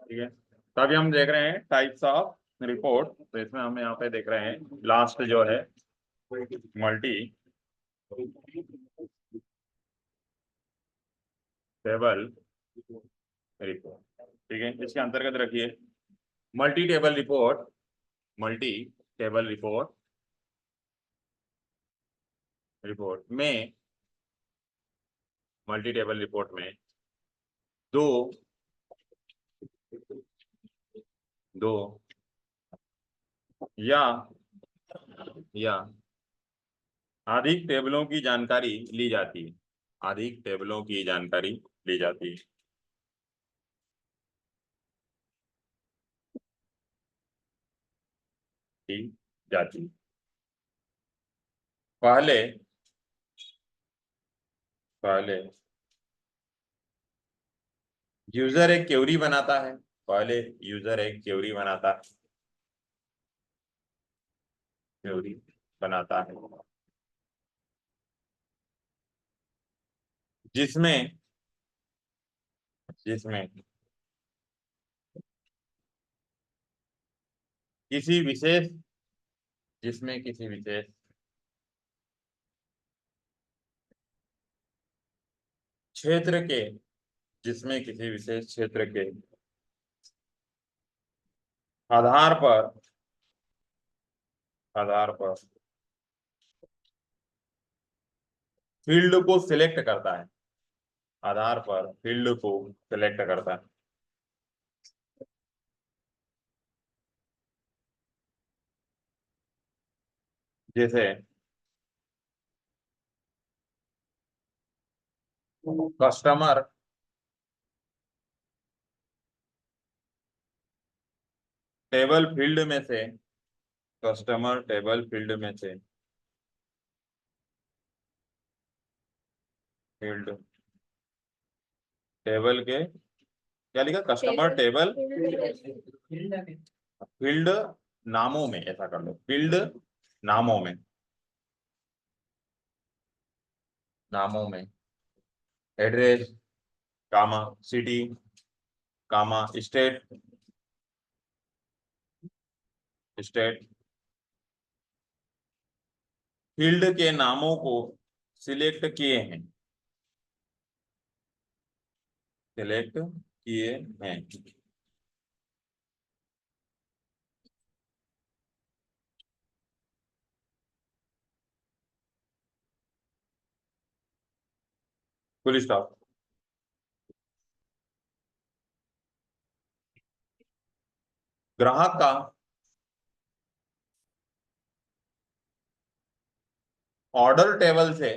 ठीक है, तो अभी हम देख रहे हैं टाइप्स ऑफ रिपोर्ट। तो इसमें हम यहाँ पे देख रहे हैं लास्ट जो है मल्टी टेबल रिपोर्ट। ठीक है, इसके अंतर्गत रखिए multi table report. Multi table report में मल्टी टेबल रिपोर्ट में दो दो या अधिक टेबलों की जानकारी ली जाती है। अधिक टेबलों की जानकारी ली जाती है। ली जाती है। पहले पहले यूजर एक क्वेरी बनाता है। पहले यूजर एक क्वेरी बनाता है। क्वेरी बनाता है जिसमें जिसमें किसी विशेष जिसमें किसी विशेष क्षेत्र के जिसमें किसी विशेष क्षेत्र के आधार पर फील्ड को सिलेक्ट करता है। आधार पर फील्ड को सिलेक्ट करता है। जैसे कस्टमर टेबल फील्ड में से कस्टमर टेबल फील्ड में से फील्ड टेबल के क्या लिखा, कस्टमर टेबल फील्ड नामों में, ऐसा कर लो, फील्ड नामों में, नामों में एड्रेस कामा सिटी कामा स्टेट स्टेट फील्ड के नामों को सिलेक्ट किए हैं। सिलेक्ट किए हैं। Full stop. ग्राहक का ऑर्डर टेबल से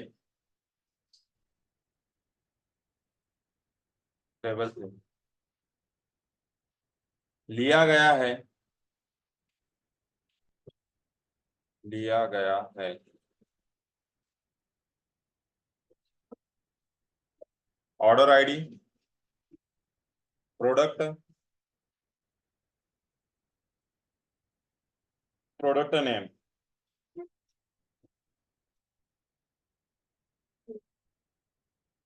लिया गया है। लिया गया है। Order ID, product product name,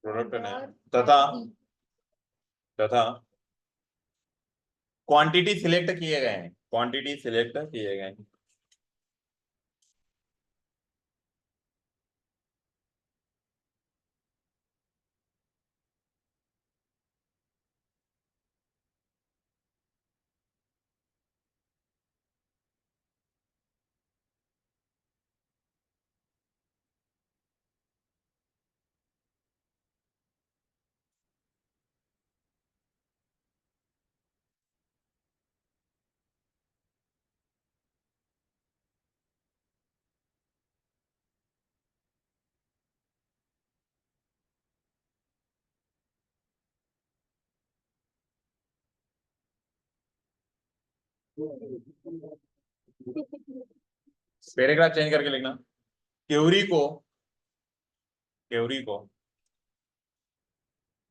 product name तथा तथा क्वांटिटी सिलेक्ट किए गए हैं। क्वांटिटी सिलेक्ट किए गए हैं। पैराग्राफ चेंज करके लिखना। क्वेरी को क्वेरी को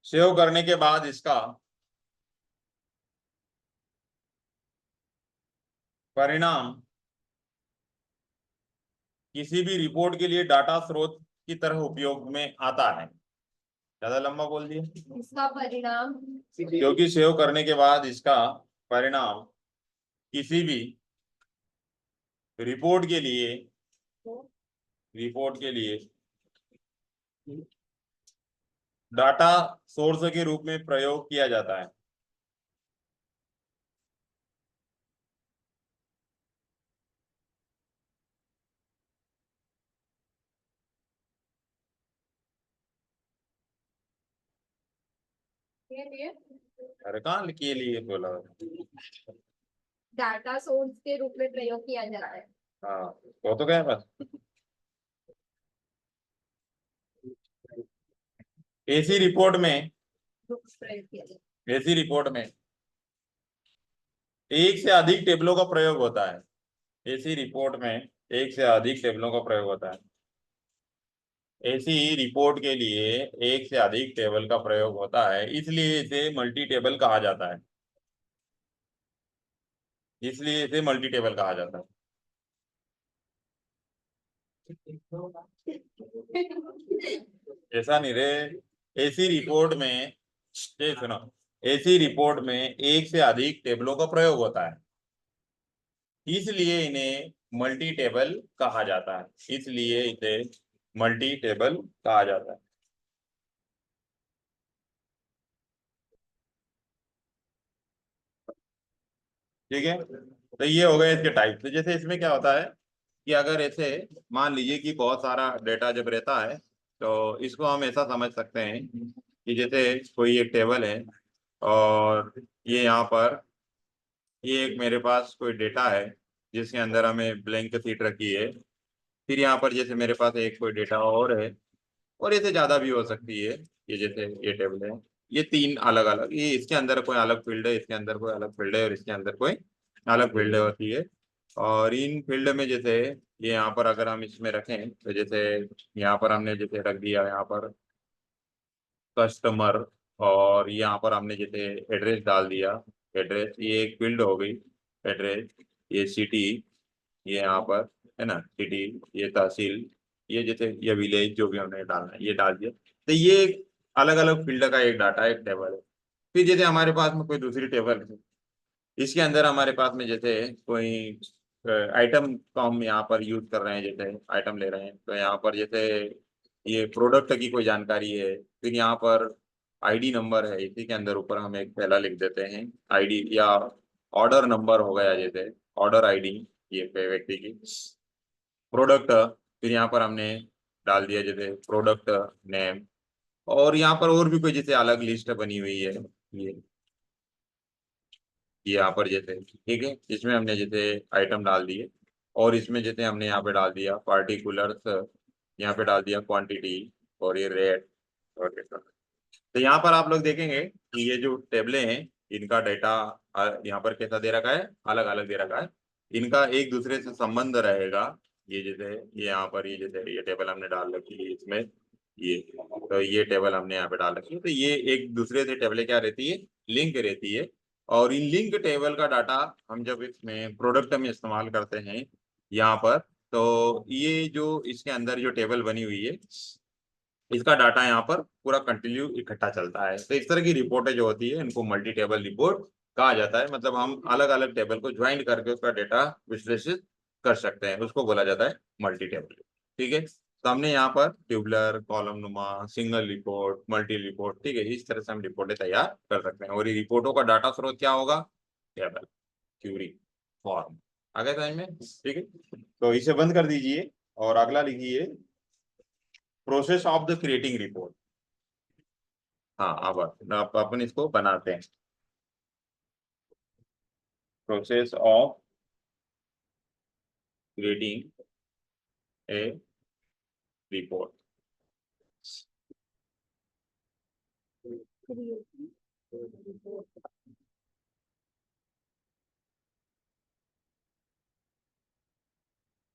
सेव करने के बाद इसका परिणाम किसी भी रिपोर्ट के लिए डाटा स्रोत की तरह उपयोग में आता है। ज्यादा लंबा बोल दिया। इसका परिणाम क्योंकि सेव करने के बाद इसका परिणाम किसी भी रिपोर्ट के लिए डाटा सोर्स के रूप में प्रयोग किया जाता है। अरे कहाँ के लिए बोला? डाटा सोर्स के रूप में प्रयोग किया जाता है। हाँ, तो क्या है बस। ऐसी रिपोर्ट में प्रयोग किया जाता ऐसी रिपोर्ट में एक से अधिक टेबलों का प्रयोग होता है। ऐसी रिपोर्ट में एक से अधिक टेबलों का प्रयोग होता है। ऐसी रिपोर्ट के लिए एक से अधिक टेबल का प्रयोग होता है, इसलिए इसे मल्टी टेबल कहा जाता है। इसलिए इसे मल्टी टेबल कहा जाता है। ऐसा नहीं रे। ऐसी रिपोर्ट में ये सुनो, ऐसी रिपोर्ट में एक से अधिक टेबलों का प्रयोग होता है, इसलिए इन्हें मल्टी टेबल कहा जाता है। इसलिए इसे मल्टी टेबल कहा जाता है। ठीक है, तो ये हो गए इसके टाइप। तो जैसे इसमें क्या होता है कि अगर ऐसे मान लीजिए कि बहुत सारा डेटा जब रहता है, तो इसको हम ऐसा समझ सकते हैं कि जैसे कोई एक टेबल है, और ये यहाँ पर ये एक मेरे पास कोई डेटा है जिसके अंदर हमें ब्लैंक सीट रखी है। फिर यहाँ पर जैसे मेरे पास एक कोई डेटा और है, और इससे ज्यादा भी हो सकती है। ये जैसे ये टेबल है, ये तीन अलग अलग, ये इसके अंदर कोई अलग फील्ड है, इसके अंदर कोई अलग फील्ड है, और इसके अंदर कोई अलग फील्ड होती है। और इन फील्ड में जैसे ये यहाँ पर अगर हम इसमें रखें, तो जैसे यहाँ पर हमने जैसे रख दिया यहाँ पर कस्टमर, और यहाँ पर हमने जैसे एड्रेस डाल दिया। एड्रेस ये एक फील्ड हो गई। एड्रेस, ये सिटी, ये यहाँ पर है ना सिटी, ये तहसील, ये जैसे ये विलेज जो भी हमने डालना है ये डाल दिया। तो ये अलग अलग फील्ड का एक डाटा एक टेबल है। फिर जैसे हमारे पास में कोई दूसरी टेबल है, इसके अंदर हमारे पास में जैसे कोई आइटम को हम यहाँ पर यूज कर रहे हैं, जैसे आइटम ले रहे हैं, तो यहाँ पर जैसे ये प्रोडक्ट की कोई जानकारी है, फिर यहाँ पर आईडी नंबर है, इसी के अंदर ऊपर हम एक पहला लिख देते हैं आईडी, या ऑर्डर नंबर हो गया जैसे ऑर्डर आईडी ये पे व्यक्ति की। प्रोडक्ट, फिर यहाँ पर हमने डाल दिया जैसे प्रोडक्ट नेम, और यहाँ पर और भी कोई जैसे अलग लिस्ट बनी हुई है, ये यहाँ पर जैसे ठीक है, इसमें हमने जैसे आइटम डाल दिए, और इसमें जैसे हमने यहाँ पे डाल दिया पार्टिकुलर्स, यहाँ पे डाल दिया क्वांटिटी, और ये रेट, और ये सब। तो यहाँ पर आप लोग देखेंगे कि ये जो टेबलें हैं इनका डेटा यहाँ पर कैसा दे रखा है, अलग अलग दे रखा है। इनका एक दूसरे से संबंध रहेगा। ये जैसे ये यहाँ पर ये जैसे ये टेबल हमने डाल रखी है इसमें, ये तो ये टेबल हमने यहाँ पे डाल रखी है, तो ये एक दूसरे से टेबलें क्या रहती है, लिंक रहती है। और इन लिंक टेबल का डाटा हम जब इसमें प्रोडक्ट में इस्तेमाल करते हैं यहाँ पर, तो ये जो इसके अंदर जो टेबल बनी हुई है इसका डाटा यहाँ पर पूरा कंटिन्यू इकट्ठा चलता है। तो इस तरह की रिपोर्टें जो होती है इनको मल्टी टेबल रिपोर्ट कहा जाता है। मतलब हम अलग अलग टेबल को ज्वाइन करके उसका डेटा विश्लेषित कर सकते हैं, उसको बोला जाता है मल्टी टेबल। ठीक है, तो हमने यहाँ पर ट्यूबलर, कॉलम नुमा, सिंगल रिपोर्ट, मल्टी रिपोर्ट, ठीक है, इस तरह से हम रिपोर्टें तैयार कर सकते हैं। और ये रिपोर्टों का डाटा स्रोत क्या होगा, टेबल, क्यूरी, फॉर्म। आ गया समझ में? ठीक है, तो इसे बंद कर दीजिए और अगला लिखिए, process of the creating report. हाँ, अब अपन इसको बनाते हैं। Process of creating a report.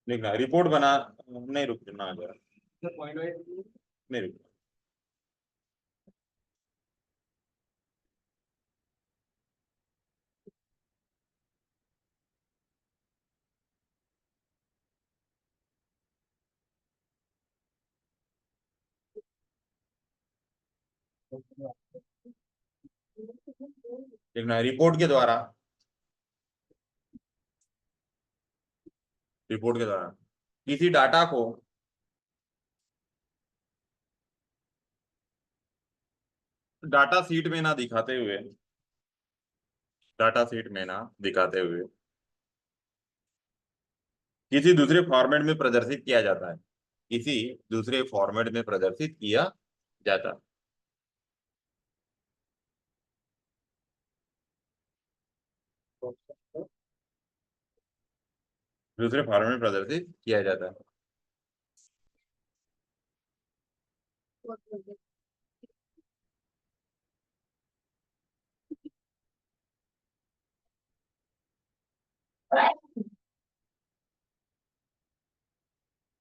लिखना रिपोर्ट बना, नहीं रुकना जरा, नहीं रुकना। लिखना है रिपोर्ट के द्वारा, रिपोर्ट के द्वारा किसी डाटा को डाटा सीट में ना दिखाते हुए, डाटा सीट में ना दिखाते हुए किसी दूसरे फॉर्मेट में प्रदर्शित किया जाता है, किसी दूसरे फॉर्मेट में प्रदर्शित किया जाता है। दूसरे फॉर्मेट में प्रदर्शित किया जाता है।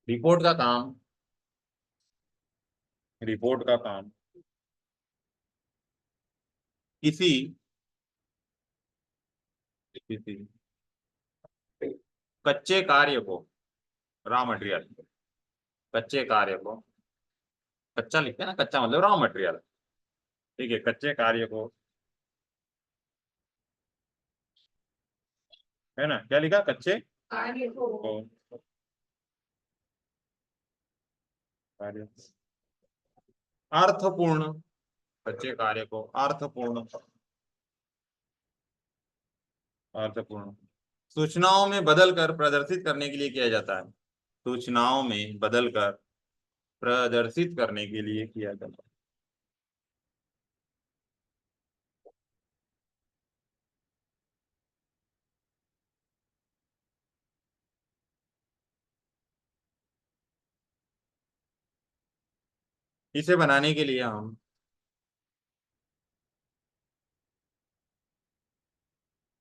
रिपोर्ट का काम, रिपोर्ट का काम किसी किसी कच्चे कार्य को, रॉ मटेरियल, कच्चे कार्य को, कच्चा लिखते हैं ना, कच्चा मतलब रॉ मटेरियल, ठीक है, कच्चे कार्य को, है ना, क्या लिखा, कच्चे कार्य को को कार्य, अर्थपूर्ण, कच्चे कार्य को अर्थपूर्ण, अर्थपूर्ण सूचनाओं में बदलकर प्रदर्शित करने के लिए किया जाता है, सूचनाओं में बदलकर प्रदर्शित करने के लिए किया जाता है। इसे बनाने के लिए हम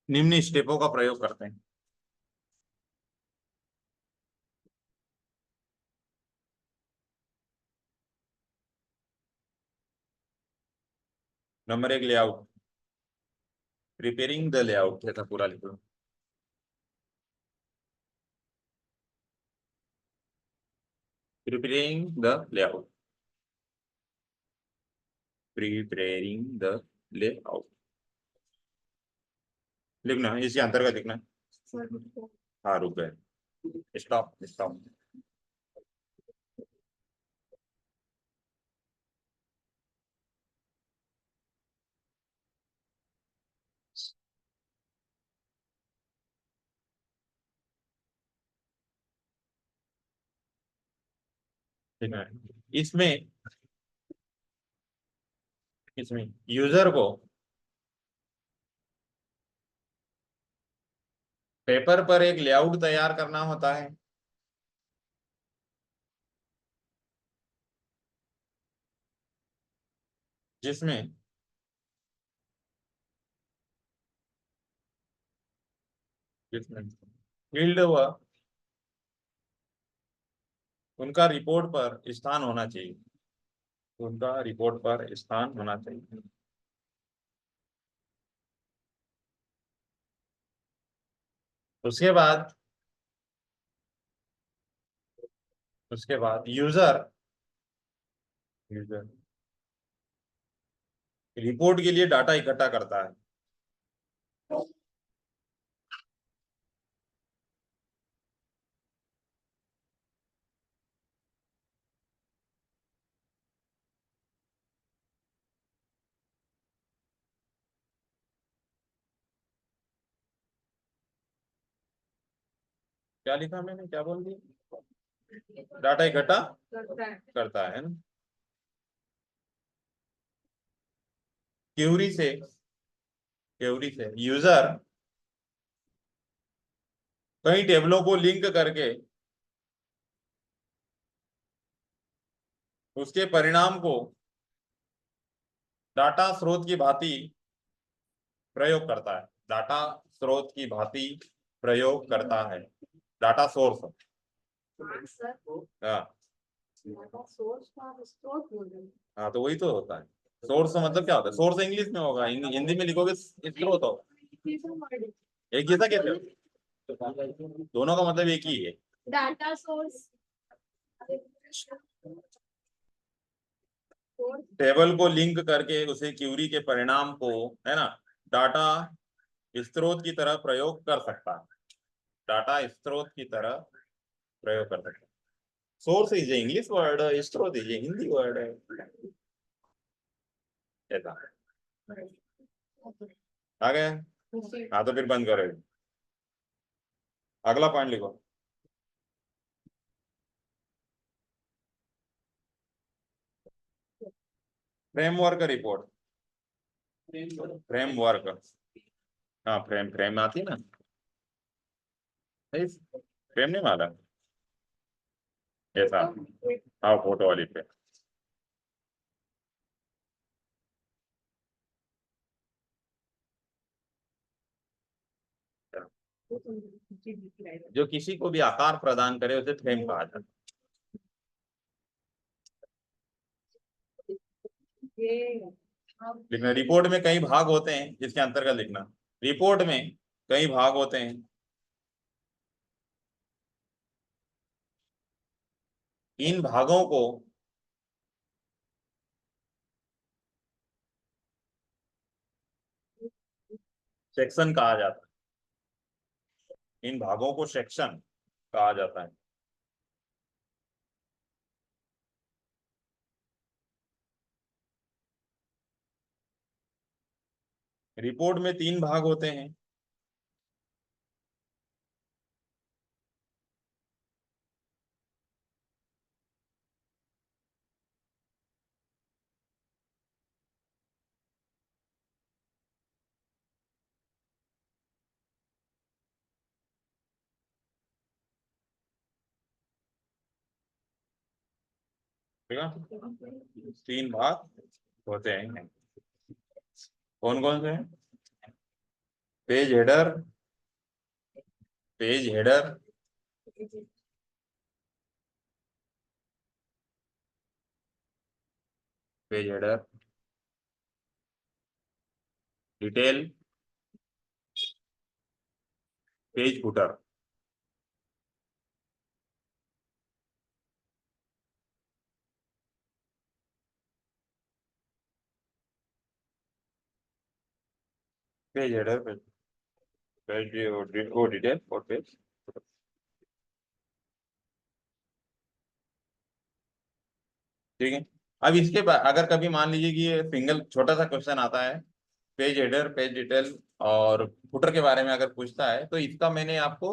निम्न स्टेपों का प्रयोग करते हैं। Number 1 layout, preparing the layout, ऐसा पूरा लिख लो, preparing the layout, preparing the layout लिखना है, इसके अंतर्गत लिखना है। हाँ रुक गए, स्टॉप स्टॉप। ठीक है, इसमें इसमें यूजर को पेपर पर एक लेआउट तैयार करना होता है, जिसमें जिसमें फील्ड व उनका रिपोर्ट पर स्थान होना चाहिए, उनका रिपोर्ट पर स्थान होना चाहिए। उसके बाद उसके बाद यूजर यूजर रिपोर्ट के लिए डाटा इकट्ठा करता है, क्या लिखा मैंने, क्या बोल दिया, डाटा इकट्ठा करता है ना। क्यूरी से यूजर कई टेबलों को लिंक करके उसके परिणाम को डाटा स्रोत की भांति प्रयोग करता है, डाटा स्रोत की भांति प्रयोग करता है, डाटा सोर्स, हाँ हाँ, तो वही तो होता है, सोर्स मतलब क्या होता है, सोर्स इंग्लिश में होगा, हिंदी में लिखोगे स्रोत होगा, एक जैसा कहते हो, दोनों का मतलब एक ही है। डाटा सोर्स टेबल को लिंक करके उसे क्यूरी के परिणाम को, है ना, डाटा स्रोत की तरह प्रयोग कर सकता है, डाटा स्रोत की तरह प्रयोग कर सकता है। सोर्स इज इंग्लिश वर्ड, स्रोत इज हिंदी वर्ड है, ऐसा। आ गया? हाँ तो फिर बंद करो, अगला पॉइंट लिखो। फ्रेमवर्क रिपोर्ट, फ्रेमवर्क, हाँ फ्रेम, फ्रेम आती ना, फ्रेम नहीं मारा ऐसा, हाँ फोटो वाली पे। जो किसी को भी आकार प्रदान करे उसे फ्रेम कहा जाता है। लिखना, रिपोर्ट में कई भाग होते हैं, इसके अंतर्गत लिखना, रिपोर्ट में कई भाग होते हैं, इन भागों को सेक्शन कहा जाता है, इन भागों को सेक्शन कहा जाता है। रिपोर्ट में 3 भाग होते हैं, ठीक है, 3 भाग होते हैं, कौन कौन से हैं? Page header, page header, page header, detail, page footer. Page header, page, वो डिटेल और पेज, ठीक है। अब इसके बाद अगर कभी मान लीजिए कि ये सिंगल छोटा सा क्वेश्चन आता है, पेज हेडर, पेज डिटेल और फुटर के बारे में अगर पूछता है, तो इसका मैंने आपको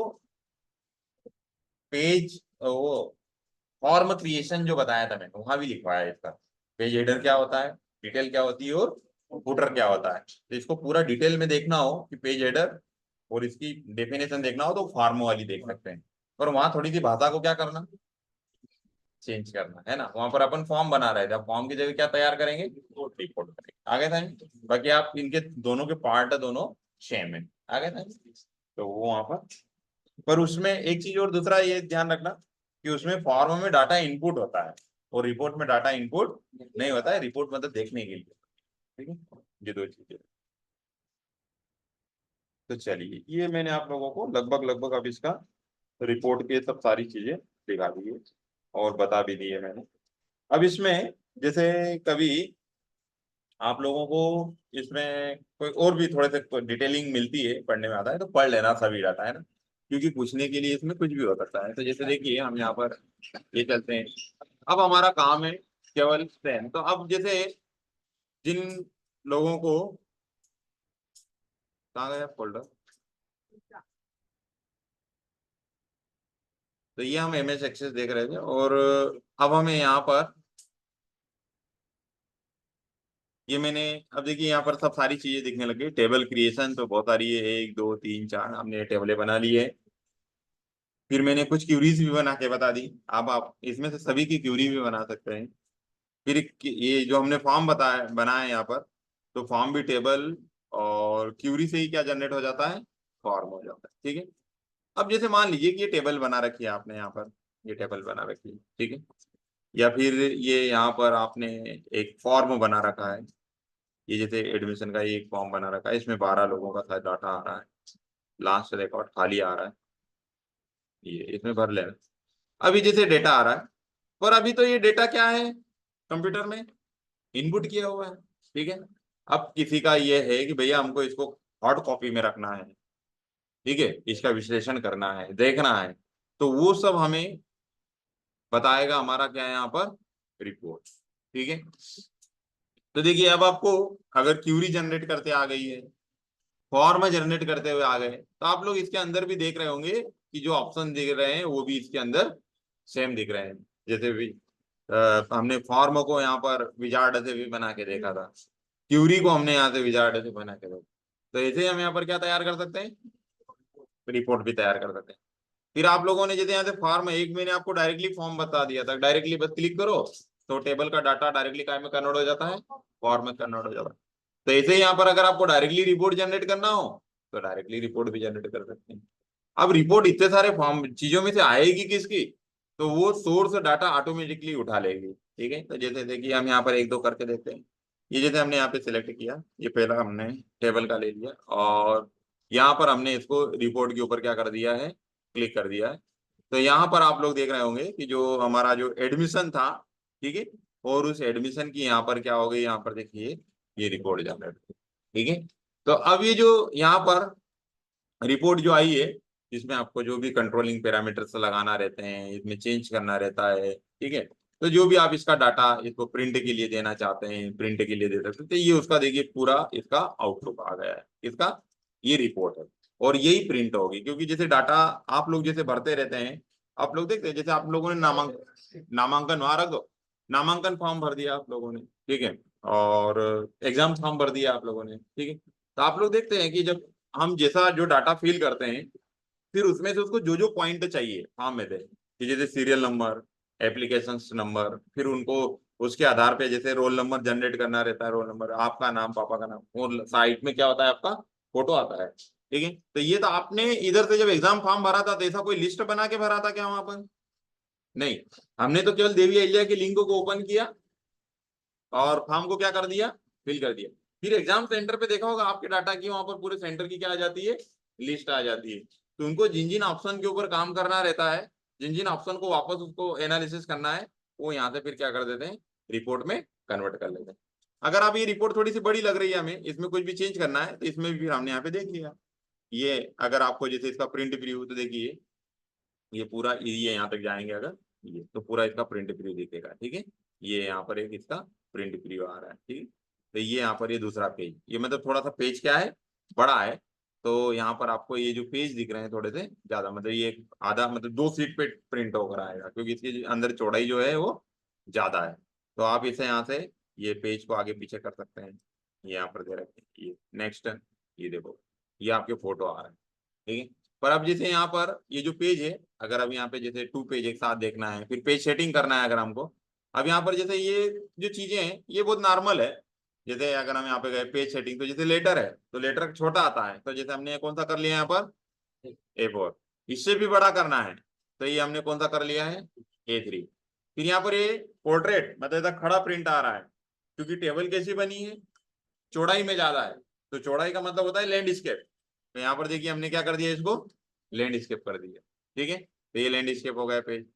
पेज वो फॉर्म क्रिएशन जो बताया था मैंने, वहां भी लिखवाया है इसका, पेज हेडर क्या होता है, डिटेल क्या होती है और फुटर क्या होता है। तो इसको पूरा डिटेल में देखना हो कि पेज हेडर और इसकी डेफिनेशन देखना हो तो फॉर्म वाली देख सकते हैं, और वहां थोड़ी सी भाषा को क्या करना, चेंज करना, है ना। वहां पर अपन फॉर्म बना रहे थे, अब फॉर्म की जगह क्या तैयार करेंगे, रिपोर्ट करेंगे, आगे था। बाकी आप इनके दोनों के पार्ट दोनों सेम है, आगे था। तो वो वहां पर उसमें एक चीज और दूसरा ये ध्यान रखना कि उसमें फॉर्म में डाटा इनपुट होता है और रिपोर्ट में डाटा इनपुट नहीं होता है, रिपोर्ट मतलब देखने के लिए, ठीक है, ये 2 चीजें। तो चलिए, ये मैंने आप लोगों को लगभग लगभग अब इसका रिपोर्ट के सब सारी चीजें दिखा दी है और बता भी दी है मैंने। अब इसमें जैसे कभी आप लोगों को इसमें कोई और भी थोड़े से डिटेलिंग मिलती है, पढ़ने में आता है तो पढ़ लेना सभी डाटा, है ना, क्योंकि पूछने के लिए इसमें कुछ भी हो सकता है। तो जैसे देखिए हम यहाँ पर ये चलते हैं, अब हमारा काम है केवल स्ट्रेन। तो अब जैसे जिन लोगों को, कहाँ गया फोल्डर, तो ये हम एमएस एक्सेस देख रहे थे, और अब हमें यहाँ पर ये मैंने, अब देखिए यहाँ पर सब सारी चीजें दिखने लगी, टेबल क्रिएशन तो बहुत सारी है, 1 2 3 4 हमने टेबलें बना ली है। फिर मैंने कुछ क्यूरीज भी बना के बता दी, अब आप इसमें से सभी की क्यूरी भी बना सकते हैं। फिर ये जो हमने फॉर्म बताया बनाया यहाँ पर, तो फॉर्म भी टेबल और क्यूरी से ही क्या जनरेट हो जाता है, फॉर्म हो जाता है, ठीक है। अब जैसे मान लीजिए कि ये टेबल बना रखी है आपने यहाँ पर, ये टेबल बना रखी है, ठीक है, या फिर ये यहाँ पर आपने एक फॉर्म बना रखा है, ये जैसे एडमिशन का ये एक फॉर्म बना रखा है, इसमें 12 लोगों का शायद डाटा आ रहा है, लास्ट रिकॉर्ड खाली आ रहा है, ये इसमें भर लेना। अभी जैसे डेटा आ रहा है, पर अभी तो ये डेटा क्या है कंप्यूटर में, इनपुट किया हुआ है, ठीक है। अब किसी का ये है कि भैया हमको इसको हार्ड कॉपी में रखना है, ठीक है, इसका विश्लेषण करना है, देखना है, तो वो सब हमें बताएगा हमारा क्या है यहाँ पर, रिपोर्ट, ठीक है। तो देखिए अब आपको अगर क्यूरी जनरेट करते आ गई है, फॉर्म जनरेट करते हुए आ गए, तो आप लोग इसके अंदर भी देख रहे होंगे कि जो ऑप्शन दिख रहे हैं वो भी इसके अंदर सेम दिख रहे हैं। जैसे भी हमने फॉर्म को यहाँ पर विजार्ड से भी बना के देखा था, क्यूरी को हमने यहाँ से विजार्ड से बना के देखा, तो ऐसे ही हम यहाँ पर क्या तैयार कर सकते हैं, रिपोर्ट भी तैयार कर सकते हैं। फिर आप लोगों ने जैसे यहाँ से फॉर्म, एक मैंने आपको डायरेक्टली फॉर्म बता दिया था, डायरेक्टली बस क्लिक करो तो टेबल का डाटा डायरेक्टली काय में कन्वर्ट हो जाता है, फॉर्म में कन्वर्ट हो जाता है। तो ऐसे ही यहाँ पर अगर आपको डायरेक्टली रिपोर्ट जनरेट करना हो तो डायरेक्टली रिपोर्ट भी जनरेट कर सकते हैं। अब रिपोर्ट इतने सारे फॉर्म चीजों में से आएगी किसकी, तो वो सोर्स डाटा ऑटोमेटिकली उठा लेगी, ठीक है। तो जैसे देखिए हम यहाँ पर एक दो करके देखते हैं। ये जैसे हमने यहाँ पे सिलेक्ट किया, ये पहला हमने टेबल का ले लिया और यहाँ पर हमने इसको रिपोर्ट के ऊपर क्या कर दिया है, क्लिक कर दिया है। तो यहाँ पर आप लोग देख रहे होंगे कि जो हमारा जो एडमिशन था, ठीक है, और उस एडमिशन की यहाँ पर क्या हो गई, यहाँ पर देखिए ये रिपोर्ट जनरेट, ठीक है। तो अब ये जो यहाँ पर रिपोर्ट जो आई है, इसमें आपको जो भी कंट्रोलिंग पैरामीटर्स लगाना रहते हैं, इसमें चेंज करना रहता है, ठीक है। तो जो भी आप इसका डाटा इसको प्रिंट के लिए देना चाहते हैं, प्रिंट के लिए दे सकते हैं। तो ये उसका देखिए पूरा इसका आउटलुक आ गया है, इसका ये रिपोर्ट है और यही प्रिंट होगी, क्योंकि जैसे डाटा आप लोग जैसे भरते रहते हैं, आप लोग देखते हैं जैसे आप लोगों ने नामांकन वहां रख दो, नामांकन फॉर्म भर दिया आप लोगों ने, ठीक है, और एग्जाम फॉर्म भर दिया आप लोगों ने, ठीक है। तो आप लोग देखते हैं कि जब हम जैसा जो डाटा फिल करते हैं, फिर उसमें से उसको जो जो पॉइंट चाहिए फॉर्म में दे, कि जैसे सीरियल नंबर, एप्लीकेशन नंबर, फिर उनको उसके आधार पे जैसे रोल नंबर जनरेट करना रहता है, रोल नंबर, आपका नाम, पापा का नाम, और साइड में क्या होता है आपका फोटो आता है, ठीक है। तो ये तो आपने इधर से जब एग्जाम फॉर्म भरा था तो ऐसा कोई लिस्ट बना के भरा था क्या वहां पर, नहीं, हमने तो केवल देवी अहिल्या के लिंक को ओपन किया और फॉर्म को क्या कर दिया, फिल कर दिया। फिर एग्जाम सेंटर पे देखा होगा आपके डाटा की, वहां पर पूरे सेंटर की क्या आ जाती है, लिस्ट आ जाती है। तो उनको जिन जिन ऑप्शन के ऊपर काम करना रहता है, जिन जिन ऑप्शन को वापस उसको एनालिसिस करना है, वो यहाँ से फिर क्या कर देते हैं, रिपोर्ट में कन्वर्ट कर लेते हैं। अगर आप ये रिपोर्ट थोड़ी सी बड़ी लग रही है हमें, इसमें कुछ भी चेंज करना है, तो इसमें भी फिर हमने यहाँ पे देख लिया। ये अगर आपको जैसे इसका प्रिंट प्रीव्यू, तो देखिए ये पूरा ये यहाँ तक जाएंगे अगर, ये तो पूरा इसका प्रिंट प्रीव्यू दिखेगा, ठीक है। ये यहाँ पर एक इसका प्रिंट प्रीव्यू आ रहा है, ठीक है। तो ये यहाँ पर ये दूसरा पेज, ये मतलब थोड़ा सा पेज क्या है, बड़ा है। तो यहाँ पर आपको ये जो पेज दिख रहे हैं थोड़े से ज्यादा, मतलब ये आधा, मतलब 2 शीट पे प्रिंट होकर आएगा, क्योंकि इसकी अंदर चौड़ाई जो है वो ज्यादा है। तो आप इसे यहाँ से ये पेज को आगे पीछे कर सकते हैं। ये यहाँ पर दे रखे हैं, ये नेक्स्ट, ये देखो ये आपके फोटो आ रहे हैं, ठीक है। पर अब जैसे यहाँ पर ये जो पेज है, अगर अब यहाँ पे जैसे 2 पेज एक साथ देखना है, फिर पेज सेटिंग करना है अगर हमको, अब यहाँ पर जैसे ये जो चीजें हैं ये बहुत नॉर्मल है। जैसे अगर हम यहाँ पे गए पेज सेटिंग, तो जैसे लेटर है तो लेटर छोटा आता है, तो जैसे हमने कौन सा कर लिया यहाँ पर, A4। इससे भी बड़ा करना है तो ये हमने कौन सा कर लिया है, A3। फिर यहाँ पर ये पोर्ट्रेट, मतलब ऐसा खड़ा प्रिंट आ रहा है, क्योंकि टेबल कैसी बनी है, चौड़ाई में ज्यादा है, तो चौड़ाई का मतलब होता है लैंडस्केप। तो यहाँ पर देखिए हमने क्या कर दिया, इसको लैंडस्केप कर दिया, ठीक है। तो ये लैंडस्केप हो गया पेज।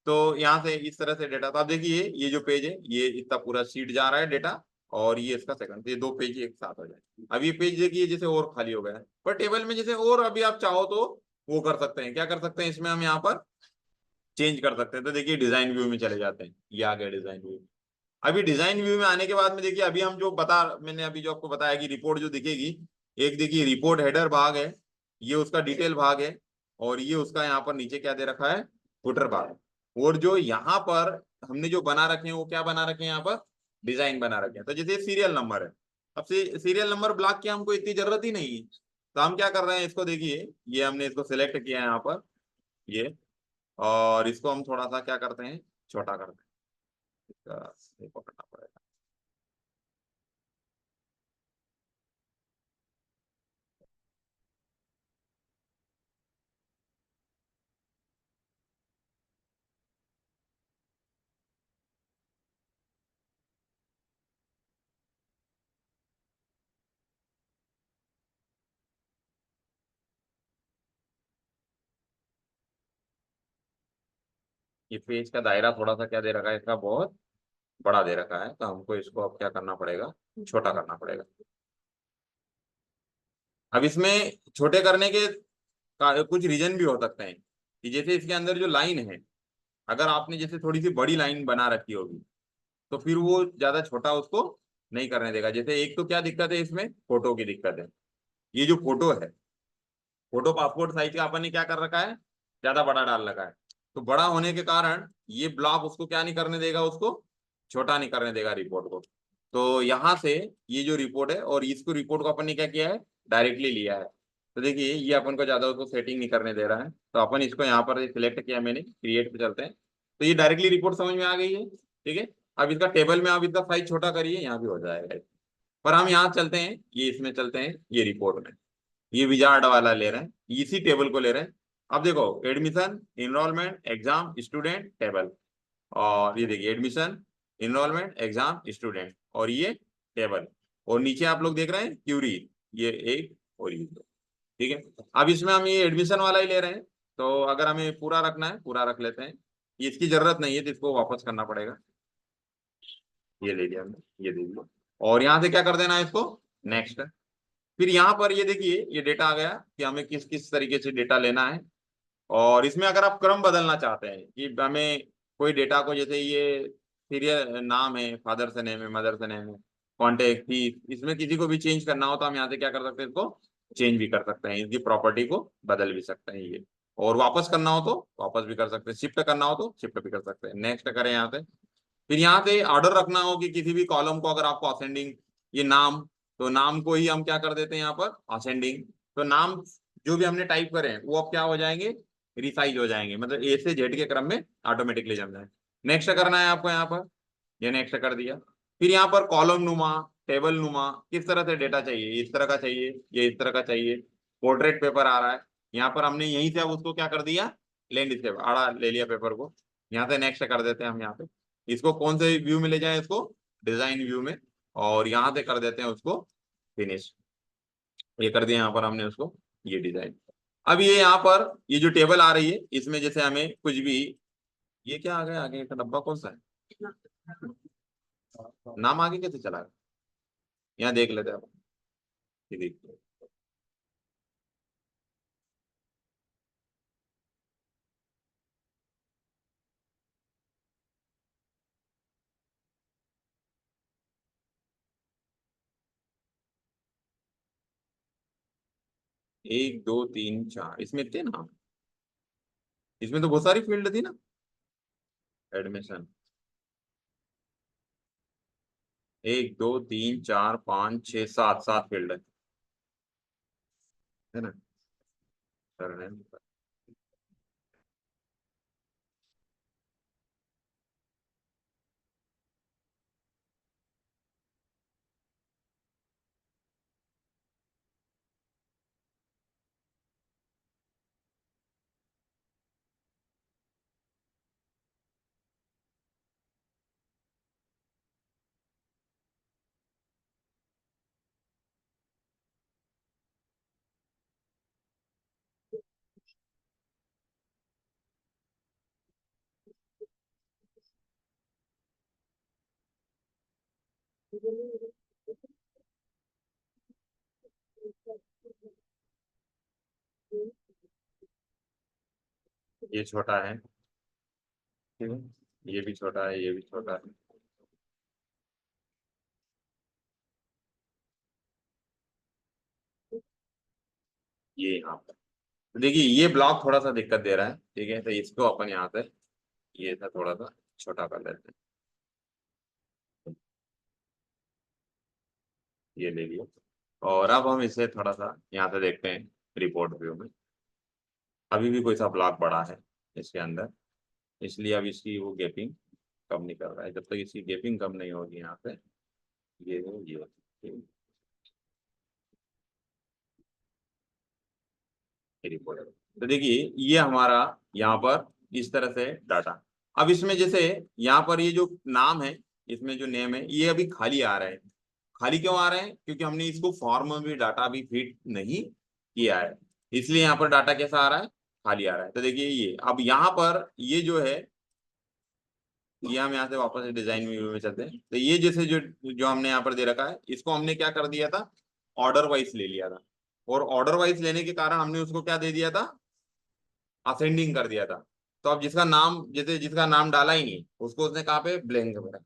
तो यहाँ से इस तरह से डेटा, तो आप देखिए ये जो पेज है ये इतना पूरा शीट जा रहा है डेटा, और ये इसका सेकंड, ये 2 पेज एक साथ हो जाए। अब ये पेज देखिए जैसे और खाली हो गया है, पर टेबल में जैसे और अभी आप चाहो तो वो कर सकते हैं, क्या कर सकते हैं इसमें हम यहाँ पर चेंज कर सकते हैं। तो देखिए डिजाइन व्यू में चले जाते हैं, ये आ गया डिजाइन व्यू। अभी डिजाइन व्यू में आने के बाद में देखिए अभी हम जो बता, मैंने अभी जो आपको बताया कि रिपोर्ट जो दिखेगी, एक देखिए रिपोर्ट हेडर भाग है, ये उसका डिटेल भाग है, और ये उसका यहाँ पर नीचे क्या दे रखा है, फुटर भाग। और जो यहाँ पर हमने जो बना रखे हैं वो क्या बना रखे हैं, यहाँ पर डिजाइन बना रखे हैं। तो जैसे सीरियल नंबर है, अब सीरियल नंबर ब्लॉक की हमको इतनी जरूरत ही नहीं है, तो हम क्या कर रहे हैं, इसको देखिए ये हमने इसको सिलेक्ट किया है यहाँ पर, ये, और इसको हम थोड़ा सा क्या करते हैं, छोटा करते हैं, इसका ये पकड़ना पड़ेगा। ये पेज का दायरा थोड़ा सा क्या दे रखा है इसका, बहुत बड़ा दे रखा है, तो हमको इसको अब क्या करना पड़ेगा, छोटा करना पड़ेगा। अब इसमें छोटे करने के कुछ रीजन भी हो सकते हैं कि जैसे इसके अंदर जो लाइन है, अगर आपने जैसे थोड़ी सी बड़ी लाइन बना रखी होगी तो फिर वो ज्यादा छोटा उसको नहीं करने देगा। जैसे एक तो क्या दिक्कत है इसमें, फोटो की दिक्कत है। ये जो फोटो है, फोटो पासपोर्ट साइज का अपन ने क्या कर रखा है, ज्यादा बड़ा डाल रखा है। तो बड़ा होने के कारण ये ब्लॉक उसको क्या नहीं करने देगा, उसको छोटा नहीं करने देगा रिपोर्ट को। तो यहाँ से ये जो रिपोर्ट है, और इसको रिपोर्ट को अपन ने क्या किया है, डायरेक्टली लिया है। तो देखिए ये अपन को ज्यादा उसको सेटिंग नहीं करने दे रहा है, तो अपन इसको यहाँ पर सिलेक्ट किया मैंने, क्रिएट पे चलते हैं। तो ये डायरेक्टली रिपोर्ट समझ में आ गई है, ठीक है। अब इसका टेबल में आप इसका साइज छोटा करिए, यहाँ भी हो जाएगा। पर हम यहाँ चलते हैं, ये इसमें चलते हैं, ये रिपोर्ट में, ये विजार्ड वाला ले रहे हैं, इसी टेबल को ले रहे हैं। अब देखो admission, enrolment, exam, student, table. और ये देखिए एडमिशन, इनरोलमेंट, एग्जाम, स्टूडेंट, और ये टेबल। और नीचे आप लोग देख रहे हैं क्यूरी, ये एक और ये दो, ठीक है। अब इसमें हम ये एडमिशन वाला ही ले रहे हैं, तो अगर हमें पूरा रखना है पूरा रख लेते हैं। ये इसकी जरूरत नहीं है तो इसको वापस करना पड़ेगा। ये ले लिया हमने, ये दे दिया, और यहाँ से क्या कर देना है इसको, नेक्स्ट। फिर यहाँ पर ये देखिए ये डेटा आ गया कि हमें किस किस तरीके से डेटा लेना है। और इसमें अगर आप क्रम बदलना चाहते हैं कि हमें कोई डेटा को, जैसे ये सीरियल नाम है, फादर से नेम है, मदर से नेम है, कॉन्टेक्ट थी, इसमें किसी को भी चेंज करना हो तो हम यहाँ से क्या कर सकते हैं, इसको चेंज भी कर सकते हैं, इसकी प्रॉपर्टी को बदल भी सकते हैं ये। और वापस करना हो तो वापस भी कर सकते हैं, शिफ्ट करना हो तो शिफ्ट भी कर सकते हैं। नेक्स्ट करें यहाँ से। फिर यहाँ से ऑर्डर रखना हो कि किसी भी कॉलम को अगर आपको असेंडिंग, ये नाम, तो नाम को ही हम क्या कर देते हैं यहाँ पर असेंडिंग। तो नाम जो भी हमने टाइप करे हैं वो अब क्या हो जाएंगे, रिसाइज हो जाएंगे, मतलब ए से जेड के क्रम में ऑटोमेटिकली जम जाए। नेक्स्ट करना है आपको यहाँ पर, ये नेक्स्ट कर दिया। फिर यहाँ पर कॉलम नुमा, टेबल नुमा, किस तरह से डेटा चाहिए, इस तरह का चाहिए, ये इस तरह का चाहिए, पोर्ट्रेट पेपर आ रहा है, यहाँ पर हमने यहीं से अब उसको क्या कर दिया, लैंडस्केप आड़ा ले लिया पेपर को। यहाँ से नेक्स्ट कर देते हैं हम यहाँ पे, इसको कौन से व्यू में ले जाए, इसको डिजाइन व्यू में, और यहाँ से कर देते हैं उसको फिनिश। ये कर दिया यहाँ पर हमने उसको, ये डिजाइन। अब ये यहाँ पर ये जो टेबल आ रही है, इसमें जैसे हमें कुछ भी, ये क्या आ गया, आगे का डब्बा कौन सा है, नाम आगे कैसे चला गया, यहाँ देख लेते हैं आप, ये देखिए। एक दो तीन चार, इसमें थे ना, इसमें तो बहुत सारी फील्ड थी ना, एडमिशन, एक दो तीन चार पाँच छः सात, सात फील्ड है ना, सरनेम। ये छोटा है, ठीक है, ये भी छोटा है, ये भी छोटा है। ये यहाँ पर, तो देखिए ये ब्लॉक थोड़ा सा दिक्कत दे रहा है, ठीक है, तो इसको अपन यहाँ से ये था थोड़ा सा छोटा कर लेते हैं, ये ले लिया। और अब हम इसे थोड़ा सा यहाँ से देखते हैं रिपोर्ट व्यू में, अभी भी कोई सा ब्लॉक बड़ा है इसके अंदर, इसलिए अब इसकी वो गैपिंग कम नहीं कर रहा है। जब तक इसकी गैपिंग कम नहीं होगी यहाँ पे, ये है ये रिपोर्ट है। तो देखिए ये हमारा यहाँ पर इस तरह से डाटा। अब इसमें जैसे यहाँ पर ये जो नाम है, इसमें जो नेम है, ये अभी खाली आ रहा है। खाली क्यों आ रहे हैं, क्योंकि हमने इसको फॉर्म में भी डाटा अभी फिट नहीं किया है, इसलिए यहाँ पर डाटा कैसा आ रहा है, खाली आ रहा है। तो देखिए ये अब यहाँ पर ये जो है, ये हम यहाँ से वापस डिजाइन व्यू में चलते हैं। तो ये जैसे जो जो हमने यहाँ पर दे रखा है, इसको हमने क्या कर दिया था, ऑर्डर वाइज ले लिया था। और ऑर्डर वाइज लेने के कारण हमने उसको क्या दे दिया था, असेंडिंग कर दिया था। तो अब जिसका नाम, जैसे जिसका नाम डाला ही नहीं, उसको उसने कहाँ पे ब्लैंक भरा,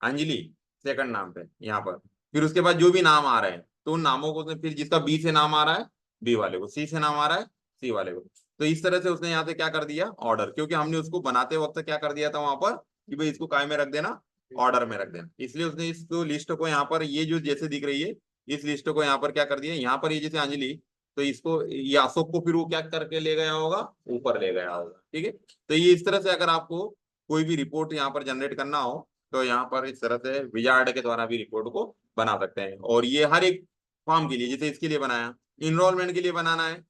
अंजलि सेकंड नाम पे यहाँ पर। फिर उसके बाद जो भी नाम आ रहे हैं, तो उन नामों को उसने, फिर जिसका बी से नाम आ रहा है बी वाले को, सी से नाम आ रहा है सी वाले को। तो इस तरह से उसने यहाँ से क्या कर दिया, ऑर्डर, क्योंकि हमने उसको बनाते वक्त क्या कर दिया था वहां पर कि भाई इसको काय में रख देना, ऑर्डर में रख देना। इसलिए उसने इसको लिस्ट को यहाँ पर, ये जो जैसे दिख रही है, इस लिस्ट को यहाँ पर क्या कर दिया, यहाँ पर ये जैसे अंजलि, तो इसको ये अशोक को फिर वो क्या करके ले गया होगा, ऊपर ले गया होगा। ठीक है। तो ये इस तरह से अगर आपको कोई भी रिपोर्ट यहाँ पर जनरेट करना हो, तो यहाँ पर इस तरह से विजार्ड के द्वारा भी रिपोर्ट को बना सकते हैं। और ये हर एक फॉर्म के लिए, जैसे इसके लिए बनाया, इनरोलमेंट के लिए बनाना है,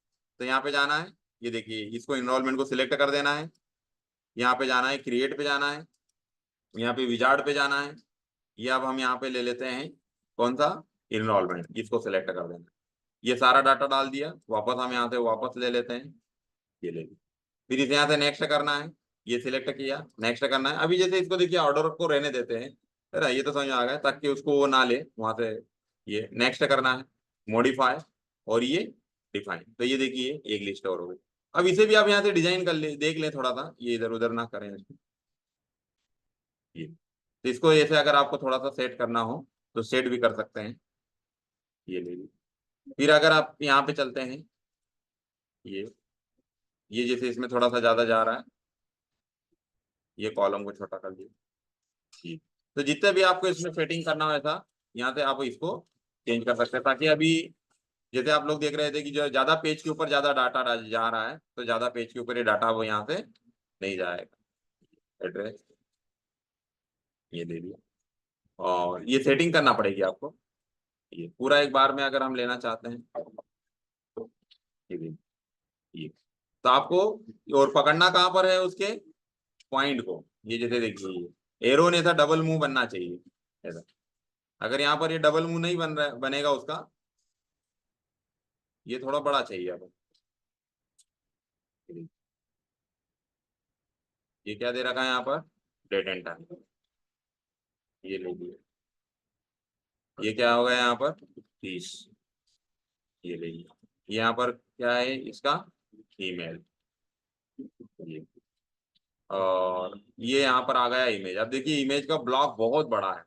तो यहाँ पे जाना है, ये देखिए इसको इनरोलमेंट को सिलेक्ट कर देना है, यहाँ पे जाना है, क्रिएट पे जाना है, यहाँ पे विजार्ड पे जाना है। ये अब हम यहाँ पे ले लेते हैं कौन सा, इनरोलमेंट, इसको सिलेक्ट कर देना है। ये सारा डाटा डाल दिया, वापस हम यहाँ से वापस ले लेते हैं, ये ले लिया। फिर इसे यहाँ से नेक्स्ट करना है, ये सिलेक्ट किया, नेक्स्ट करना है। अभी जैसे इसको देखिए ऑर्डर को रहने देते हैं, है ना, ये तो समझ में आ गया, ताकि उसको वो ना ले वहां से। ये नेक्स्ट करना है, मॉडिफाई, और ये डिफाइन। तो ये देखिए एक लिस्ट और हो गई। अब इसे भी आप यहाँ से डिजाइन कर ले, देख लें थोड़ा सा, ये इधर उधर ना करें इसको। ये तो इसको ऐसे अगर आपको थोड़ा सा सेट करना हो तो सेट भी कर सकते हैं, ये ले लीजिए। फिर अगर आप यहाँ पे चलते हैं, ये ये जैसे इसमें थोड़ा सा ज्यादा जा रहा है, ये कॉलम को छोटा कर दिया। ठीक। तो जितने भी आपको इसमें सेटिंग करना हो ऐसा, यहाँ से आप इसको चेंज कर सकते हैं, ताकि अभी जैसे आप लोग देख रहे थे कि जो ज्यादा पेज के ऊपर ज्यादा डाटा जा रहा है, तो ज्यादा पेज के ऊपर ये डाटा वो यहाँ से नहीं जाएगा। एड्रेस ये दे दिया, और ये सेटिंग करना पड़ेगी आपको। ये पूरा एक बार में अगर हम लेना चाहते हैं, तो ये दे ये, तो आपको और पकड़ना कहाँ पर है उसके पॉइंट को। ये जैसे देखिए एरो ने था डबल मुंह बनना चाहिए ऐसा। अगर यहाँ पर ये डबल मुंह नहीं बन रहा बनेगा उसका, ये थोड़ा बड़ा चाहिए अब। ये क्या दे रखा है यहाँ पर, डेट एंड टाइम, ये ले लिया। ये क्या हो गया यहाँ पर 30, ये ले लिया। यहाँ पर क्या है इसका, ईमेल, ये, और ये यहाँ पर आ गया इमेज। अब देखिए इमेज का ब्लॉक बहुत बड़ा है,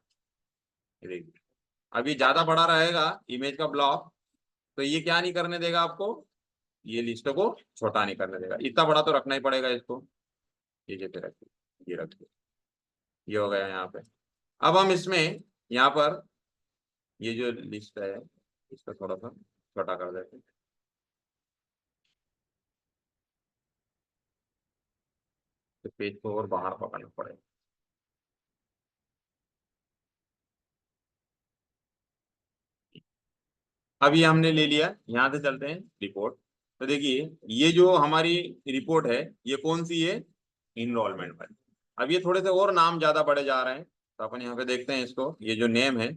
ये देखिए। अभी ज्यादा बड़ा रहेगा इमेज का ब्लॉक, तो ये क्या नहीं करने देगा आपको, ये लिस्ट को छोटा नहीं करने देगा। इतना बड़ा तो रखना ही पड़ेगा इसको, ये जैसे रखिए, ये रखिए, ये हो गया यहाँ पे। अब हम इसमें यहाँ पर ये जो लिस्ट है, इसको थोड़ा सा छोटा कर देते हैं, तो पेज को और बाहर पकड़ना पड़ेगा। अब ये हमने ले लिया, यहाँ से चलते हैं रिपोर्ट। तो देखिए ये जो हमारी रिपोर्ट है, ये कौन सी है, इनरोलमेंट वाली। अब ये थोड़े से और नाम ज्यादा बढ़े जा रहे हैं, तो अपन यहाँ पे देखते हैं इसको, ये जो नेम है,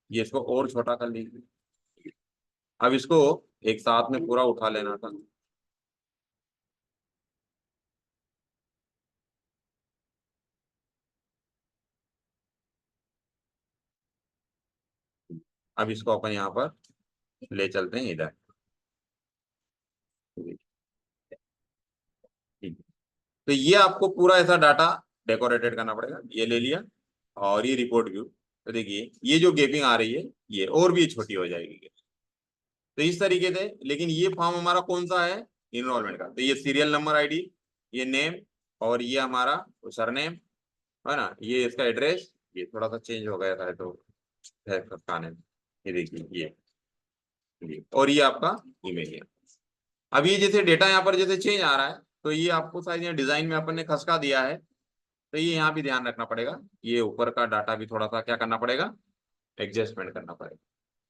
ये इसको और छोटा कर लीजिए। अब इसको एक साथ में पूरा उठा लेना था। अब इसको अपन यहाँ पर ले चलते हैं इधर। ठीक है। तो ये आपको पूरा ऐसा डाटा डेकोरेटेड करना पड़ेगा, ये ले लिया। और ये रिपोर्ट व्यू, तो देखिए ये जो गैपिंग आ रही है, ये और भी छोटी हो जाएगी। तो इस तरीके से, लेकिन ये फॉर्म हमारा कौन सा है, इनरोलमेंट का। तो ये सीरियल नंबर आईडी, ये नेम, और ये हमारा सरनेम, है ना, ये इसका एड्रेस, ये थोड़ा सा चेंज हो गया था तो है खाने में। ये देखिए ये और ये आपका ईमेल है। अब ये जैसे डेटा यहाँ पर जैसे चेंज आ रहा है, तो ये आपको शायद यहाँ डिजाइन में अपन ने खसका दिया है, तो ये यहाँ भी ध्यान रखना पड़ेगा। ये ऊपर का डाटा भी थोड़ा सा क्या करना पड़ेगा, एडजस्टमेंट करना पड़ेगा।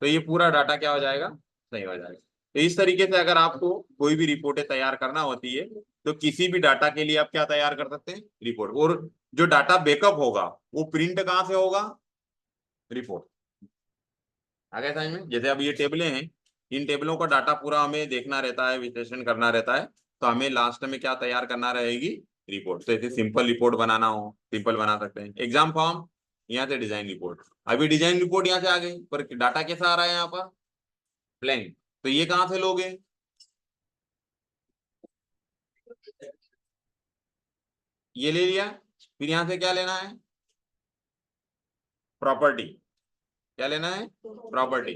तो ये पूरा डाटा क्या हो जाएगा, सही हो जाएगा। तो इस तरीके से अगर आपको कोई भी रिपोर्टें तैयार करना होती है, तो किसी भी डाटा के लिए आप क्या तैयार कर सकते हैं, रिपोर्ट। और जो डाटा बैकअप होगा वो प्रिंट कहाँ से होगा, रिपोर्ट। आगे समझ में, जैसे अब ये टेबलें हैं, इन टेबलों का डाटा पूरा हमें देखना रहता है, विश्लेषण करना रहता है, तो हमें लास्ट में क्या तैयार करना रहेगी, रिपोर्ट। तो ऐसे सिंपल रिपोर्ट बनाना हो सिंपल बना सकते हैं। एग्जाम फॉर्म यहाँ से डिजाइन रिपोर्ट। अभी डिजाइन रिपोर्ट यहाँ से आ गई, पर डाटा कैसा आ रहा है यहाँ पर ब्लैंक। तो ये कहाँ से लोगे, ये ले लिया, फिर यहाँ से क्या लेना है प्रॉपर्टी, क्या लेना है प्रॉपर्टी,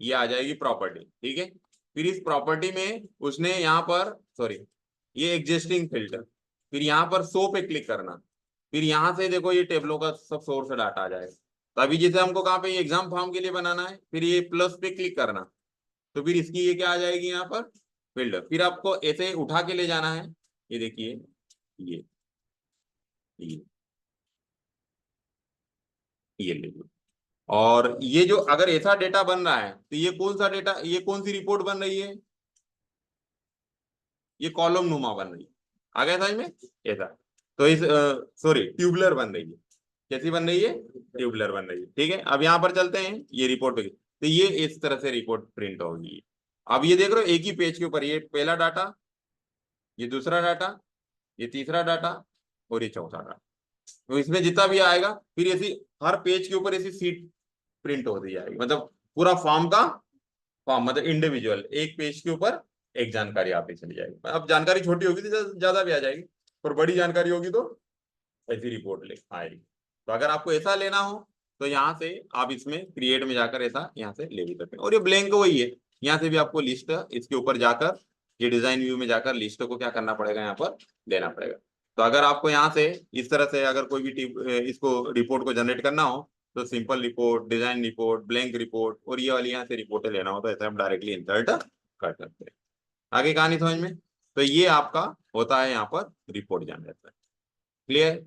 ये आ जाएगी प्रॉपर्टी, ठीक है। फिर इस प्रॉपर्टी में उसने यहाँ पर सॉरी ये एग्जिस्टिंग फिल्टर, फिर यहाँ पर शो पे क्लिक करना, फिर यहाँ से देखो ये टेबलों का सब सोर्स डाटा आ जाएगा। तो अभी जैसे हमको कहाँ पे एग्जाम फॉर्म के लिए बनाना है, फिर ये प्लस पे क्लिक करना, तो फिर इसकी ये क्या आ जाएगी यहाँ पर फिल्टर। फिर आपको ऐसे उठा के ले जाना है, ये देखिए ये ये ले लो। और ये जो अगर ऐसा डेटा बन रहा है तो ये कौन सा डेटा, ये कौन सी रिपोर्ट बन रही है, ये कॉलम नुमा बन रही है। आ गया समझ में ऐसा। तो इस सॉरी ट्यूबुलर बन रही है, कैसी बन रही है ट्यूबुलर बन रही है, ठीक है। अब यहाँ पर चलते हैं ये रिपोर्ट पे, तो ये इस तरह से रिपोर्ट प्रिंट होगी। अब ये देख रहे हो एक ही पेज के ऊपर ये पहला डाटा, ये दूसरा डाटा, ये तीसरा डाटा और ये चौथा डाटा। तो इसमें जितना भी आएगा फिर ऐसी हर पेज के ऊपर ऐसी सीट प्रिंट होती जाएगी, मतलब पूरा फॉर्म का फॉर्म, मतलब इंडिविजुअल एक पेज के ऊपर एक जानकारी आती चली जाएगी। अब जानकारी छोटी होगी तो ज्यादा भी आ जाएगी, और बड़ी जानकारी होगी तो ऐसी रिपोर्ट ले आएगी। तो अगर आपको ऐसा लेना हो तो यहाँ से आप इसमें क्रिएट में जाकर ऐसा यहाँ से ले भी सकते हैं। और ये ब्लैंक वही है, यहाँ से भी आपको लिस्ट इसके ऊपर जाकर ये डिजाइन व्यू में जाकर लिस्ट को क्या करना पड़ेगा यहाँ पर देना पड़ेगा। तो अगर आपको यहाँ से इस तरह से अगर कोई भी इसको रिपोर्ट को जनरेट करना हो तो simple report, design report, blank report और ये वाली यहाँ से रिपोर्टें लेना हो तो ऐसे आप डायरेक्टली इंसर्ट कर सकते हैं। आगे कहानी समझ में। तो ये आपका होता है यहाँ पर रिपोर्ट जनरेटर, क्लियर,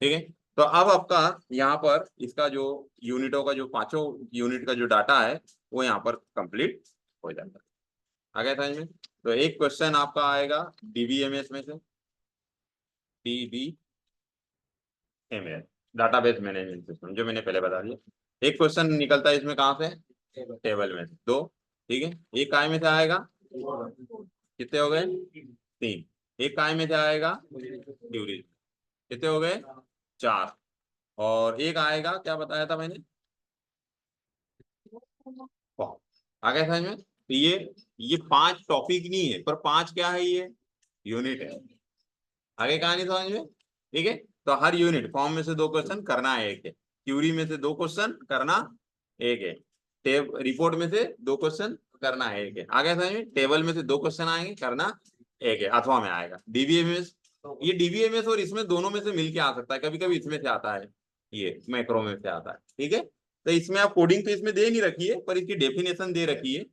ठीक है। तो अब आपका यहाँ पर इसका जो यूनिटों का जो पांचों यूनिट का जो डाटा है वो यहाँ पर कंप्लीट हो जाता है। आगे समझ में। तो एक क्वेश्चन आपका आएगा डीबीएमएस में से, डीबीएमएस डाटाबेस मैनेजमेंट सिस्टम, जो मैंने पहले बता दिया। एक क्वेश्चन निकलता है इसमें कहाँ से, टेबल में से, दो, ठीक है। एक काय में से आएगा, कितने हो गए तीन। एक काय में से आएगा ड्यूरेशन, कितने हो गए चार। और एक आएगा क्या बताया था मैंने फॉर्म। आ गया समझ में। तो ये पांच टॉपिक नहीं है, पर पांच क्या है, ये यूनिट है। आगे कहानी समझ में, ठीक है। तो हर यूनिट फॉर्म में से दो क्वेश्चन करना है एक है, क्यूरी में से दो क्वेश्चन करना एक है, टेब रिपोर्ट में से दो क्वेश्चन करना है एक है। आगे समझ में, टेबल में से दो क्वेश्चन आएंगे करना एक है, अथवा में आएगा डीबीएमएस। ये डीबीएमएस और इसमें दोनों में से मिलके आ सकता है, कभी कभी इसमें से आता है, ये मैक्रो में से आता है, ठीक है। तो इसमें आप कोडिंग तो इसमें दे नहीं रखी है, पर इसकी डेफिनेशन दे रखी है।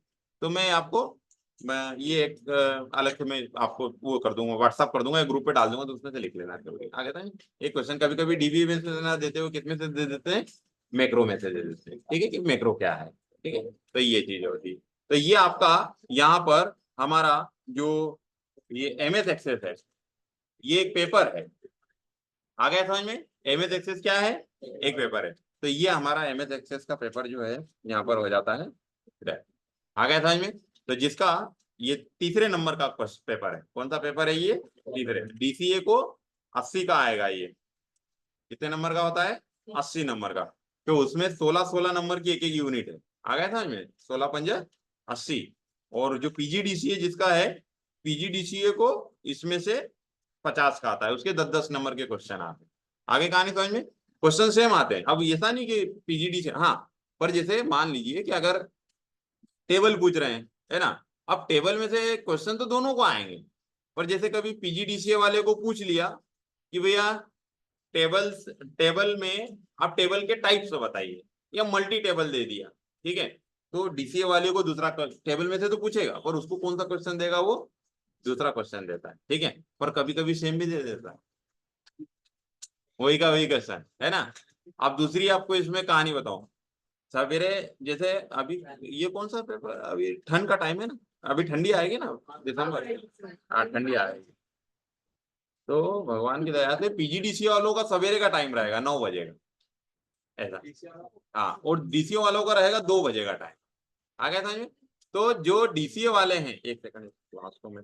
तो मैं ये एक अलग से मैं आपको वो कर दूंगा, व्हाट्सअप कर दूंगा, ग्रुप पे डाल दूंगा, तो उसमें से लिख लेना करोगे। आगे था एक क्वेश्चन कभी कभी डीबी में से ना देते हो, किसमें से दे देते हैं मैक्रो में से दे देते हैं, ठीक है, कि मैक्रो क्या है, ठीक है। तो ये चीज होती है। तो ये आपका यहाँ पर हमारा जो ये एमएस एक्सेस है, ये एक पेपर है। आ गया समझ में, एमएस एक्सेस क्या है, एक पेपर है। तो ये हमारा एमएस एक्सेस का पेपर जो है यहाँ पर हो जाता है। आ गया समझ में। तो जिसका ये तीसरे नंबर का पेपर है, कौन सा पेपर है ये तीसरे, डीसीए को 80 का आएगा। ये कितने नंबर का होता है 80 नंबर का। तो उसमें 16 नंबर की एक एक यूनिट है। आ गया समझ में, 16 पंजा 80। और जो पीजीडीसीए जिसका है, पीजीडीसीए को इसमें से 50 का आता है, उसके 10-10 नंबर के क्वेश्चन आते हैं। आगे कहानी समझ में, क्वेश्चन सेम आते हैं। अब ऐसा नहीं कि पीजीडी से, हाँ, पर जैसे मान लीजिए कि अगर टेबल पूछ रहे हैं, है ना, अब टेबल में से क्वेश्चन तो दोनों को आएंगे, पर जैसे कभी पीजीडीसीए वाले को पूछ लिया कि भैया टेबल में आप टेबल के टाइप्स बताइए, या मल्टी टेबल दे दिया, ठीक है। तो डीसीए वाले को दूसरा टेबल में से तो पूछेगा, पर उसको कौन सा क्वेश्चन देगा, वो दूसरा क्वेश्चन देता है, ठीक है। पर कभी कभी सेम भी दे देता है, वही का वही क्वेश्चन, है ना। अब दूसरी आपको इसमें कहानी बताऊं, सवेरे जैसे अभी ये कौन सा पेपर, अभी ठंड का टाइम है ना, अभी ठंडी आएगी ना दिसंबर, हाँ ठंडी आएगी। तो भगवान की दया से पीजीडीसी वालों का सवेरे का टाइम रहेगा 9 बजे का, ऐसा। हाँ, और डीसीओ वालों का रहेगा 2 बजे का टाइम। आ गया समझ में। तो जो डीसीए वाले हैं, एक सेकंड क्लास को मैं